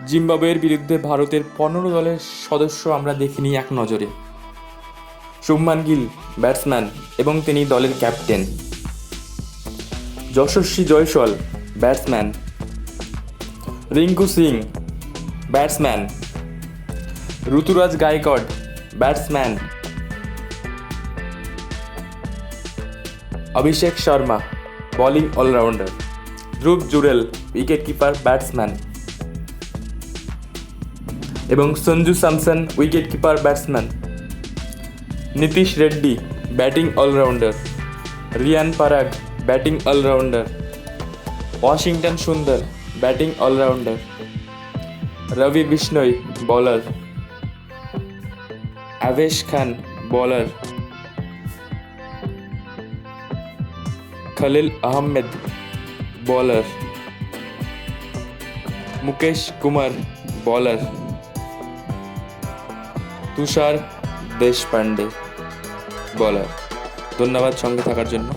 জিম্বাবুয়ের বিরুদ্ধে ভারতের 15 দলের সদস্য আমরা দেখিনি এক নজরে। শুভমান গিল ব্যাটসম্যান এবং তিনি দলের captain. Yashasvi Jaiswal batsman. Rinku Singh batsman. Ruturaj Gaikwad batsman. Abhishek Sharma bowling all rounder. Dhruv Jurel wicket keeper batsman এবং Sanju Samson wicket keeper batsman. Nitish Reddy batting all rounder. Riyan Parag batting all rounder. Washington Sundar batting all rounder. Ravi Bishnoi bowler. Avesh Khan bowler. Khaleel Ahmed bowler. Mukesh Kumar bowler. Tushar Deshpande bowler. ধন্যবাদ সঙ্গে থাকার জন্য।